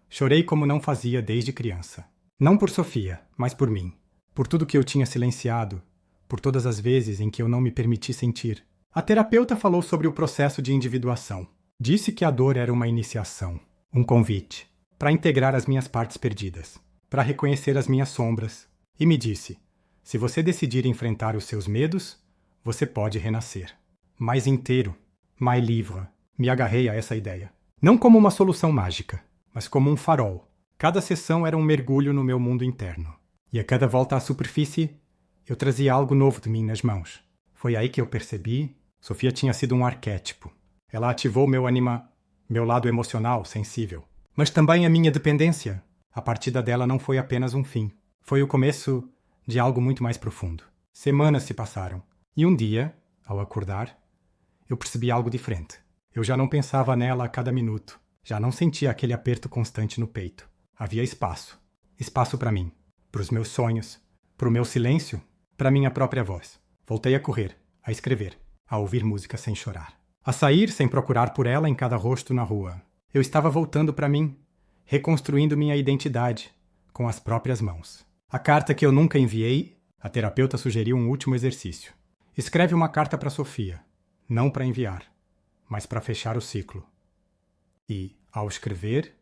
Chorei como não fazia desde criança. Não por Sofia, mas por mim. Por tudo que eu tinha silenciado. Por todas as vezes em que eu não me permiti sentir. A terapeuta falou sobre o processo de individuação. Disse que a dor era uma iniciação, um convite, para integrar as minhas partes perdidas, para reconhecer as minhas sombras. E me disse, se você decidir enfrentar os seus medos, você pode renascer. Mais inteiro, mais livre. Me agarrei a essa ideia. Não como uma solução mágica, mas como um farol. Cada sessão era um mergulho no meu mundo interno. E a cada volta à superfície, eu trazia algo novo de mim nas mãos. Foi aí que eu percebi, Sofia tinha sido um arquétipo. Ela ativou meu lado emocional, sensível. Mas também a minha dependência. A partida dela não foi apenas um fim. Foi o começo de algo muito mais profundo. Semanas se passaram. E um dia, ao acordar, eu percebi algo diferente. Eu já não pensava nela a cada minuto. Já não sentia aquele aperto constante no peito. Havia espaço. Espaço para mim. Para os meus sonhos. Para o meu silêncio. Para minha própria voz. Voltei a correr. A escrever. A ouvir música sem chorar. A sair sem procurar por ela em cada rosto na rua. Eu estava voltando para mim. Reconstruindo minha identidade. Com as próprias mãos. A carta que eu nunca enviei, a terapeuta sugeriu um último exercício. Escreve uma carta para Sofia. Não para enviar, mas para fechar o ciclo. E, ao escrever,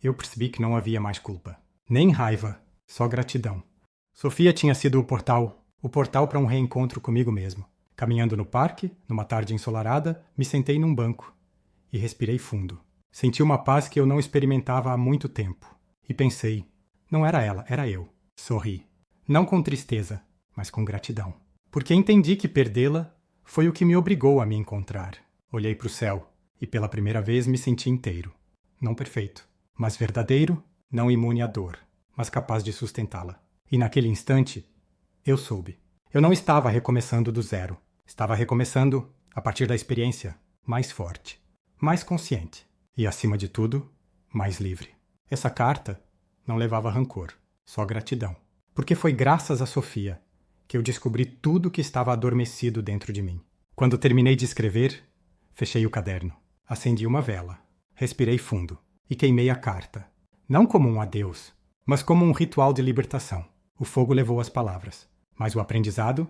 eu percebi que não havia mais culpa. Nem raiva, só gratidão. Sofia tinha sido o portal para um reencontro comigo mesmo. Caminhando no parque, numa tarde ensolarada, me sentei num banco e respirei fundo. Senti uma paz que eu não experimentava há muito tempo. E pensei, não era ela, era eu. Sorri. Não com tristeza, mas com gratidão. Porque entendi que perdê-la foi o que me obrigou a me encontrar. Olhei para o céu e pela primeira vez me senti inteiro. Não perfeito, mas verdadeiro, não imune à dor, mas capaz de sustentá-la. E naquele instante, eu soube. Eu não estava recomeçando do zero. Estava recomeçando, a partir da experiência, mais forte, mais consciente e, acima de tudo, mais livre. Essa carta não levava rancor, só gratidão. Porque foi graças a Sofia que eu descobri tudo que estava adormecido dentro de mim. Quando terminei de escrever, fechei o caderno, acendi uma vela, respirei fundo e queimei a carta. Não como um adeus, mas como um ritual de libertação. O fogo levou as palavras, mas o aprendizado,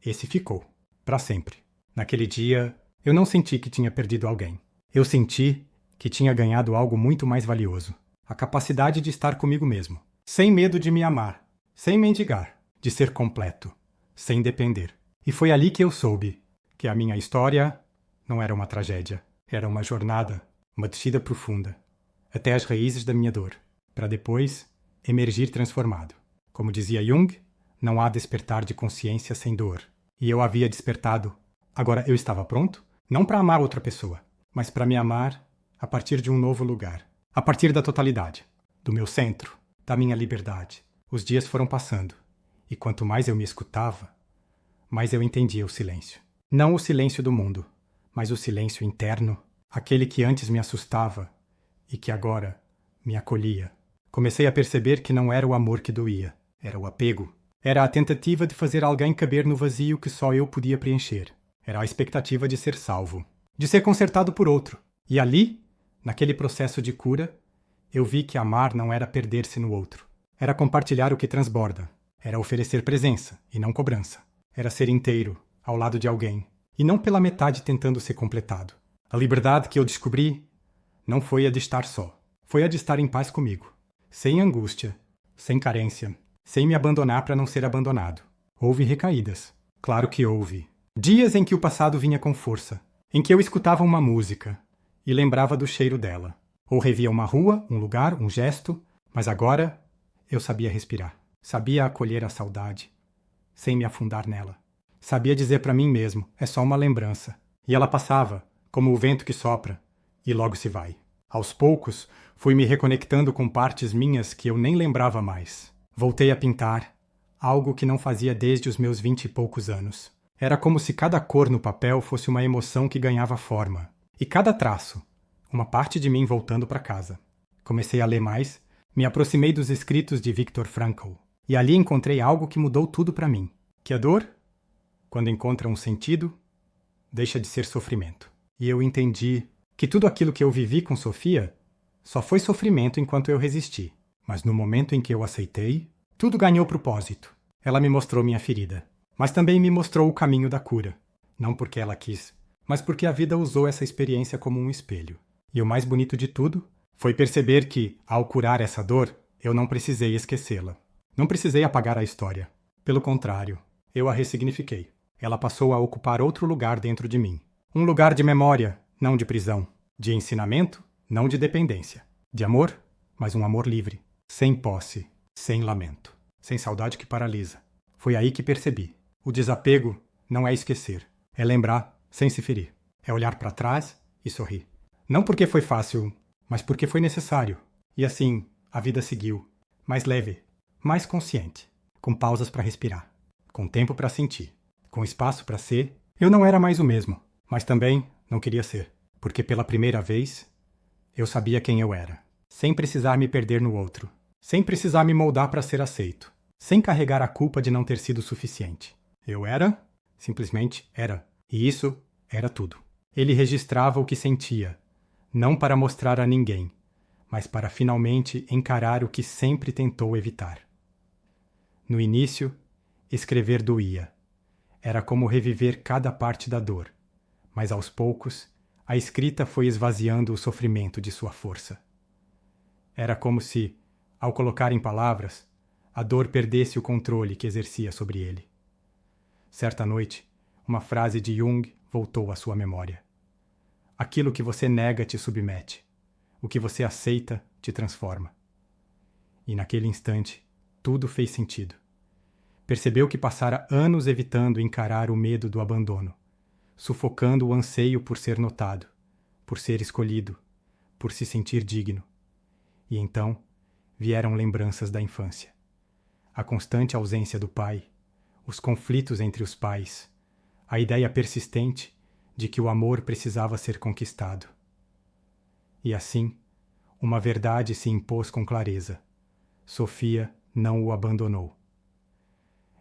esse ficou, para sempre. Naquele dia, eu não senti que tinha perdido alguém. Eu senti que tinha ganhado algo muito mais valioso. A capacidade de estar comigo mesmo, sem medo de me amar, sem mendigar, de ser completo, sem depender. E foi ali que eu soube que a minha história não era uma tragédia. Era uma jornada, uma descida profunda, até as raízes da minha dor, para depois emergir transformado. Como dizia Jung, não há despertar de consciência sem dor. E eu havia despertado. Agora eu estava pronto, não para amar outra pessoa, mas para me amar a partir de um novo lugar. A partir da totalidade, do meu centro, da minha liberdade. Os dias foram passando, e quanto mais eu me escutava, mais eu entendia o silêncio. Não o silêncio do mundo, mas o silêncio interno, aquele que antes me assustava e que agora me acolhia. Comecei a perceber que não era o amor que doía, era o apego. Era a tentativa de fazer alguém caber no vazio que só eu podia preencher. Era a expectativa de ser salvo, de ser consertado por outro. E ali, naquele processo de cura, eu vi que amar não era perder-se no outro. Era compartilhar o que transborda. Era oferecer presença e não cobrança. Era ser inteiro, ao lado de alguém, e não pela metade tentando ser completado. A liberdade que eu descobri não foi a de estar só. Foi a de estar em paz comigo. Sem angústia, sem carência, sem me abandonar para não ser abandonado. Houve recaídas. Claro que houve. Dias em que o passado vinha com força. Em que eu escutava uma música e lembrava do cheiro dela. Ou revia uma rua, um lugar, um gesto. Mas agora eu sabia respirar. Sabia acolher a saudade, sem me afundar nela. Sabia dizer para mim mesmo, é só uma lembrança. E ela passava, como o vento que sopra e logo se vai. Aos poucos, fui me reconectando com partes minhas que eu nem lembrava mais. Voltei a pintar, algo que não fazia desde os meus 20 e poucos anos. Era como se cada cor no papel fosse uma emoção que ganhava forma. E cada traço, uma parte de mim voltando para casa. Comecei a ler mais, me aproximei dos escritos de Viktor Frankl. E ali encontrei algo que mudou tudo para mim. Que a dor, quando encontra um sentido, deixa de ser sofrimento. E eu entendi que tudo aquilo que eu vivi com Sofia só foi sofrimento enquanto eu resisti. Mas no momento em que eu aceitei, tudo ganhou propósito. Ela me mostrou minha ferida, mas também me mostrou o caminho da cura. Não porque ela quis, mas porque a vida usou essa experiência como um espelho. E o mais bonito de tudo foi perceber que, ao curar essa dor, eu não precisei esquecê-la. Não precisei apagar a história. Pelo contrário, eu a ressignifiquei. Ela passou a ocupar outro lugar dentro de mim. Um lugar de memória, não de prisão. De ensinamento, não de dependência. De amor, mas um amor livre. Sem posse, sem lamento. Sem saudade que paralisa. Foi aí que percebi. O desapego não é esquecer. É lembrar sem se ferir. É olhar para trás e sorrir. Não porque foi fácil, mas porque foi necessário. E assim, a vida seguiu. Mais leve, mais consciente. Com pausas para respirar. Com tempo para sentir. Com espaço para ser. Eu não era mais o mesmo. Mas também não queria ser. Porque pela primeira vez, eu sabia quem eu era. Sem precisar me perder no outro. Sem precisar me moldar para ser aceito. Sem carregar a culpa de não ter sido suficiente. Eu era, simplesmente era. E isso era tudo. Ele registrava o que sentia, não para mostrar a ninguém, mas para finalmente encarar o que sempre tentou evitar. No início, escrever doía. Era como reviver cada parte da dor, mas aos poucos, a escrita foi esvaziando o sofrimento de sua força. Era como se, ao colocar em palavras, a dor perdesse o controle que exercia sobre ele. Certa noite, uma frase de Jung voltou à sua memória. Aquilo que você nega te submete. O que você aceita te transforma. E naquele instante, tudo fez sentido. Percebeu que passara anos evitando encarar o medo do abandono, sufocando o anseio por ser notado, por ser escolhido, por se sentir digno. E então, vieram lembranças da infância. A constante ausência do pai, os conflitos entre os pais, a ideia persistente de que o amor precisava ser conquistado. E assim, uma verdade se impôs com clareza. Sofia não o abandonou.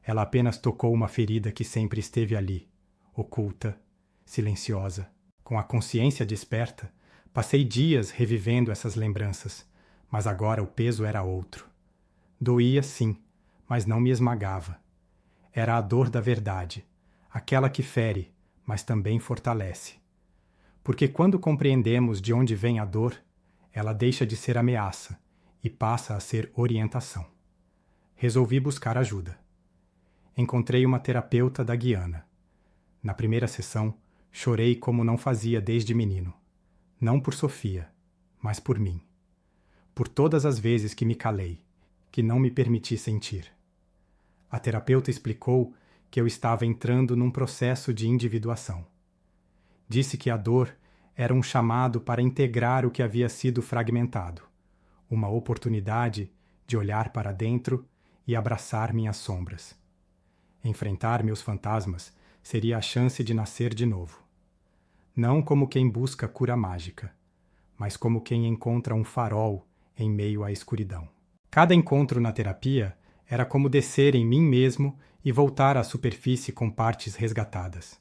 Ela apenas tocou uma ferida que sempre esteve ali, oculta, silenciosa. Com a consciência desperta, passei dias revivendo essas lembranças, mas agora o peso era outro. Doía, sim, mas não me esmagava. Era a dor da verdade, aquela que fere, mas também fortalece. Porque quando compreendemos de onde vem a dor, ela deixa de ser ameaça e passa a ser orientação. Resolvi buscar ajuda. Encontrei uma terapeuta da Guiana. Na primeira sessão, chorei como não fazia desde menino. Não por Sofia, mas por mim. Por todas as vezes que me calei, que não me permiti sentir. A terapeuta explicou que eu estava entrando num processo de individuação. Disse que a dor era um chamado para integrar o que havia sido fragmentado, uma oportunidade de olhar para dentro e abraçar minhas sombras. Enfrentar meus fantasmas seria a chance de nascer de novo. Não como quem busca cura mágica, mas como quem encontra um farol em meio à escuridão. Cada encontro na terapia era como descer em mim mesmo e voltar à superfície com partes resgatadas.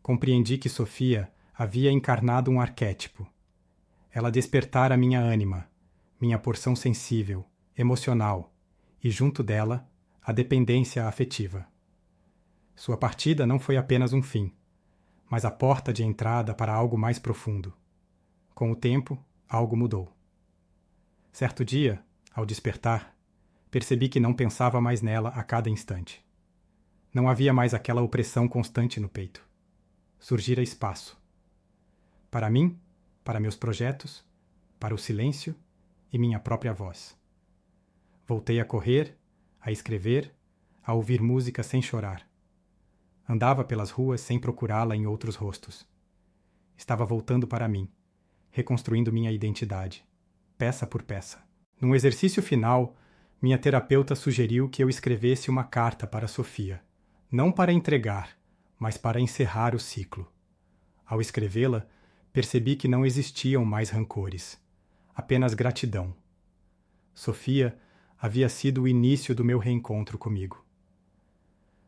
Compreendi que Sofia havia encarnado um arquétipo. Ela despertara minha ânima, minha porção sensível, emocional, e junto dela, a dependência afetiva. Sua partida não foi apenas um fim, mas a porta de entrada para algo mais profundo. Com o tempo, algo mudou. Certo dia, ao despertar, percebi que não pensava mais nela a cada instante. Não havia mais aquela opressão constante no peito. Surgira espaço. Para mim, para meus projetos, para o silêncio e minha própria voz. Voltei a correr, a escrever, a ouvir música sem chorar. Andava pelas ruas sem procurá-la em outros rostos. estava voltando para mim, reconstruindo minha identidade, peça por peça. Num exercício final, minha terapeuta sugeriu que eu escrevesse uma carta para Sofia, não para entregar, mas para encerrar o ciclo. Ao escrevê-la, percebi que não existiam mais rancores, apenas gratidão. Sofia havia sido o início do meu reencontro comigo.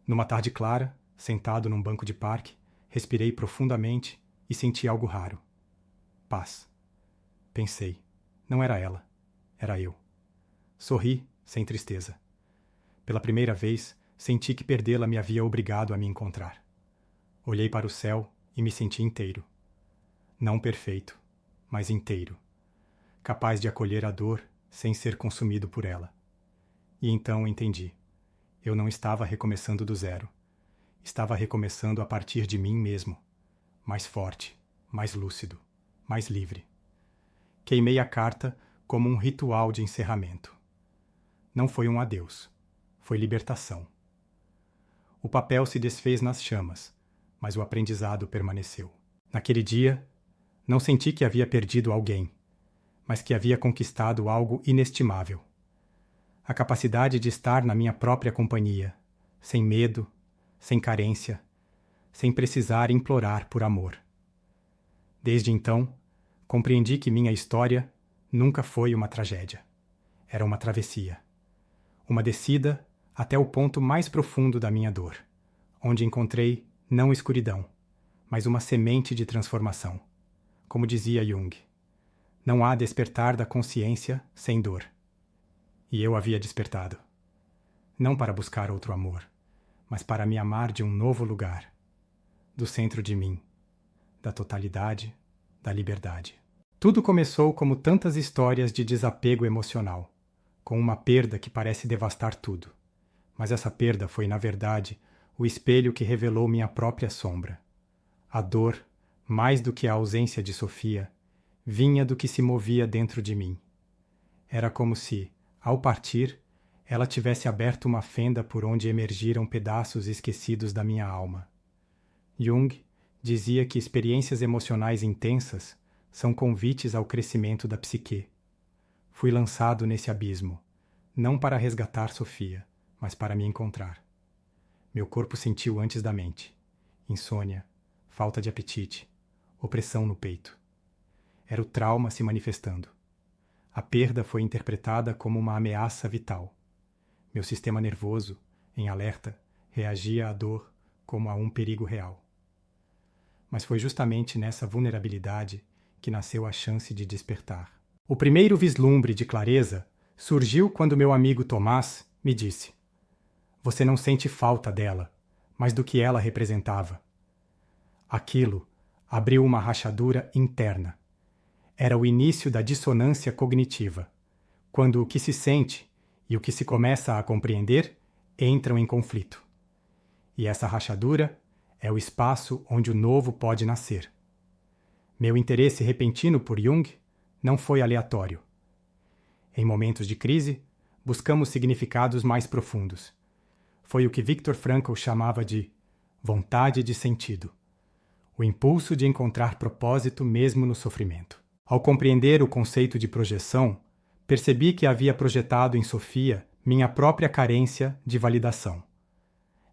Numa tarde clara, sentado num banco de parque, respirei profundamente e senti algo raro. Paz. Pensei, não era ela, era eu. Sorri, sem tristeza. Pela primeira vez, senti que perdê-la me havia obrigado a me encontrar. Olhei para o céu e me senti inteiro. Não perfeito, mas inteiro. Capaz de acolher a dor sem ser consumido por ela. E então entendi. Eu não estava recomeçando do zero. Estava recomeçando a partir de mim mesmo. Mais forte, mais lúcido, mais livre. Queimei a carta como um ritual de encerramento. Não foi um adeus. Foi libertação. O papel se desfez nas chamas, mas o aprendizado permaneceu. Naquele dia, não senti que havia perdido alguém, mas que havia conquistado algo inestimável. A capacidade de estar na minha própria companhia, sem medo, sem carência, sem precisar implorar por amor. Desde então, compreendi que minha história nunca foi uma tragédia. Era uma travessia. Uma descida até o ponto mais profundo da minha dor, onde encontrei não escuridão, mas uma semente de transformação. Como dizia Jung, não há despertar da consciência sem dor. E eu havia despertado. Não para buscar outro amor, mas para me amar de um novo lugar, do centro de mim, da totalidade, da liberdade. Tudo começou como tantas histórias de desapego emocional, com uma perda que parece devastar tudo. Mas essa perda foi, na verdade, o espelho que revelou minha própria sombra. A dor, mais do que a ausência de Sofia, vinha do que se movia dentro de mim. Era como se, ao partir, ela tivesse aberto uma fenda por onde emergiram pedaços esquecidos da minha alma. Jung dizia que experiências emocionais intensas são convites ao crescimento da psique. Fui lançado nesse abismo, não para resgatar Sofia, mas para me encontrar. Meu corpo sentiu antes da mente. Insônia, falta de apetite, opressão no peito. Era o trauma se manifestando. A perda foi interpretada como uma ameaça vital. Meu sistema nervoso, em alerta, reagia à dor como a um perigo real. Mas foi justamente nessa vulnerabilidade que nasceu a chance de despertar. O primeiro vislumbre de clareza surgiu quando meu amigo Tomás me disse: "Você não sente falta dela, mas do que ela representava." Aquilo abriu uma rachadura interna. Era o início da dissonância cognitiva, quando o que se sente e o que se começa a compreender entram em conflito. E essa rachadura é o espaço onde o novo pode nascer. Meu interesse repentino por Jung não foi aleatório. Em momentos de crise, buscamos significados mais profundos. Foi o que Viktor Frankl chamava de vontade de sentido, o impulso de encontrar propósito mesmo no sofrimento. Ao compreender o conceito de projeção, percebi que havia projetado em Sofia minha própria carência de validação.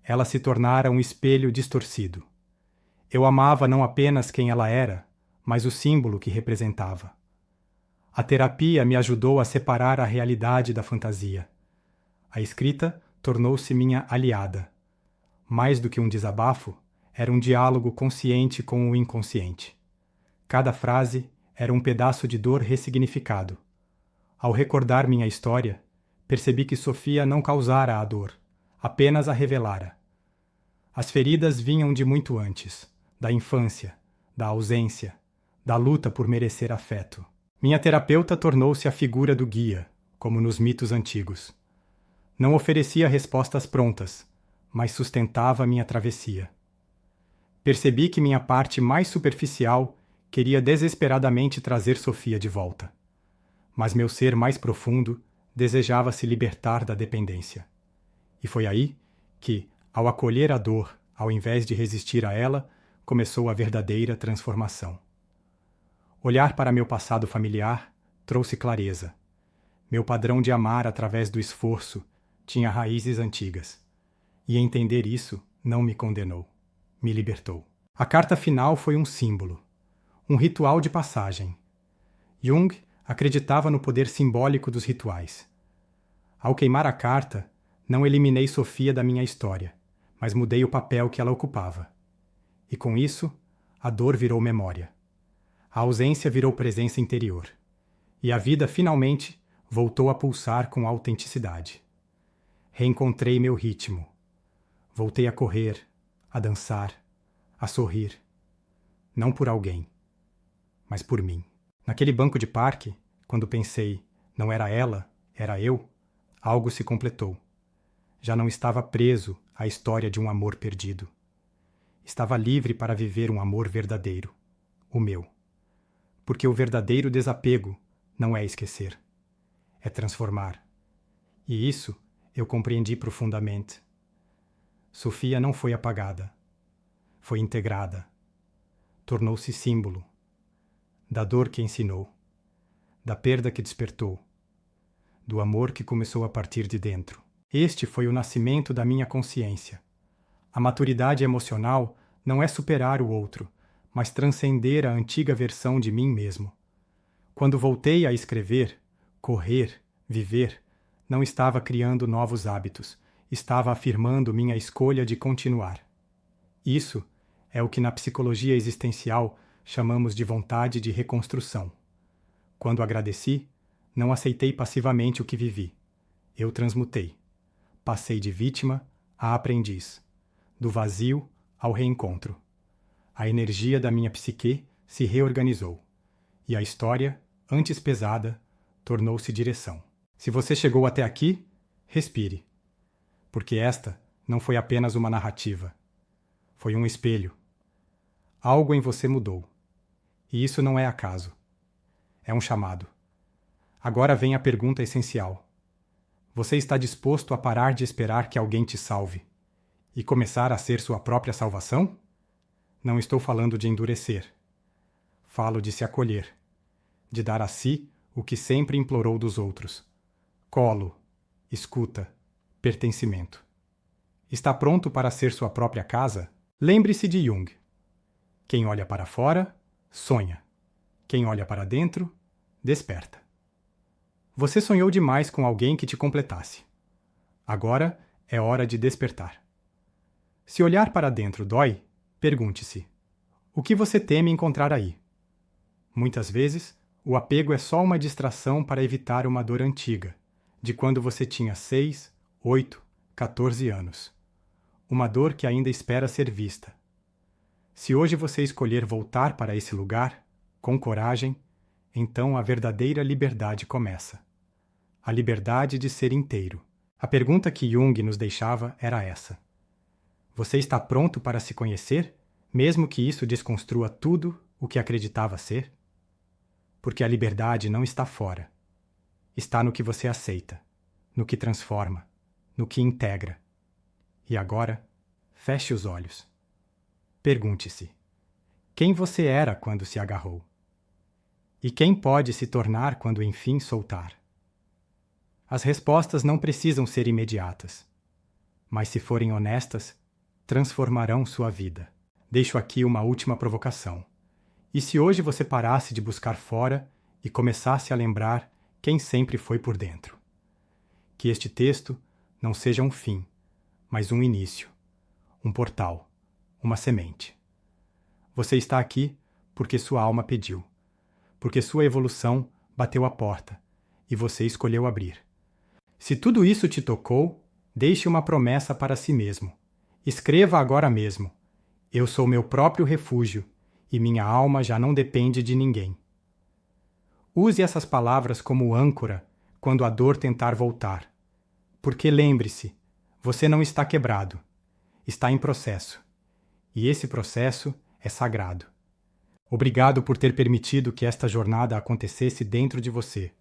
Ela se tornara um espelho distorcido. Eu amava não apenas quem ela era, mas o símbolo que representava. A terapia me ajudou a separar a realidade da fantasia. A escrita tornou-se minha aliada. Mais do que um desabafo, era um diálogo consciente com o inconsciente. Cada frase era um pedaço de dor ressignificado. Ao recordar minha história, percebi que Sofia não causara a dor, apenas a revelara. As feridas vinham de muito antes, da infância, da ausência, da luta por merecer afeto. Minha terapeuta tornou-se a figura do guia, como nos mitos antigos. Não oferecia respostas prontas, mas sustentava minha travessia. Percebi que minha parte mais superficial queria desesperadamente trazer Sofia de volta. Mas meu ser mais profundo desejava se libertar da dependência. E foi aí que, ao acolher a dor, ao invés de resistir a ela, começou a verdadeira transformação. Olhar para meu passado familiar trouxe clareza. Meu padrão de amar através do esforço tinha raízes antigas. E entender isso não me condenou, me libertou. A carta final foi um símbolo, um ritual de passagem. Jung acreditava no poder simbólico dos rituais. Ao queimar a carta, não eliminei Sofia da minha história, mas mudei o papel que ela ocupava. E com isso, a dor virou memória. A ausência virou presença interior. E a vida, finalmente, voltou a pulsar com autenticidade. Reencontrei meu ritmo. Voltei a correr, a dançar, a sorrir. Não por alguém, mas por mim. Naquele banco de parque, quando pensei, não era ela, era eu, algo se completou. Já não estava preso à história de um amor perdido. Estava livre para viver um amor verdadeiro, o meu. Porque o verdadeiro desapego não é esquecer, é transformar. E isso eu compreendi profundamente. Sofia não foi apagada, foi integrada. Tornou-se símbolo da dor que ensinou, da perda que despertou, do amor que começou a partir de dentro. Este foi o nascimento da minha consciência. A maturidade emocional não é superar o outro, mas transcender a antiga versão de mim mesmo. Quando voltei a escrever, correr, viver, não estava criando novos hábitos, estava afirmando minha escolha de continuar. Isso é o que na psicologia existencial chamamos de vontade de reconstrução. Quando agradeci, não aceitei passivamente o que vivi. Eu transmutei. Passei de vítima a aprendiz, do vazio ao reencontro. A energia da minha psique se reorganizou. E a história, antes pesada, tornou-se direção. Se você chegou até aqui, respire. Porque esta não foi apenas uma narrativa. Foi um espelho. Algo em você mudou. E isso não é acaso. É um chamado. Agora vem a pergunta essencial. Você está disposto a parar de esperar que alguém te salve e começar a ser sua própria salvação? Não estou falando de endurecer. Falo de se acolher, de dar a si o que sempre implorou dos outros. Colo, escuta, pertencimento. Está pronto para ser sua própria casa? Lembre-se de Jung. Quem olha para fora, sonha. Quem olha para dentro, desperta. Você sonhou demais com alguém que te completasse. Agora é hora de despertar. Se olhar para dentro dói, pergunte-se: o que você teme encontrar aí? Muitas vezes, o apego é só uma distração para evitar uma dor antiga, de quando você tinha 6, 8, 14 anos. Uma dor que ainda espera ser vista. Se hoje você escolher voltar para esse lugar, com coragem, então a verdadeira liberdade começa. A liberdade de ser inteiro. A pergunta que Jung nos deixava era essa: você está pronto para se conhecer, mesmo que isso desconstrua tudo o que acreditava ser? Porque a liberdade não está fora. Está no que você aceita, no que transforma, no que integra. E agora, feche os olhos. Pergunte-se: quem você era quando se agarrou? E quem pode se tornar quando enfim soltar? As respostas não precisam ser imediatas, mas se forem honestas, transformarão sua vida. Deixo aqui uma última provocação. E se hoje você parasse de buscar fora e começasse a lembrar quem sempre foi por dentro? Que este texto não seja um fim, mas um início, um portal, uma semente. Você está aqui porque sua alma pediu, porque sua evolução bateu a porta e você escolheu abrir. Se tudo isso te tocou, deixe uma promessa para si mesmo. Escreva agora mesmo: eu sou meu próprio refúgio e minha alma já não depende de ninguém. Use essas palavras como âncora quando a dor tentar voltar. Porque lembre-se, você não está quebrado, está em processo. E esse processo é sagrado. Obrigado por ter permitido que esta jornada acontecesse dentro de você.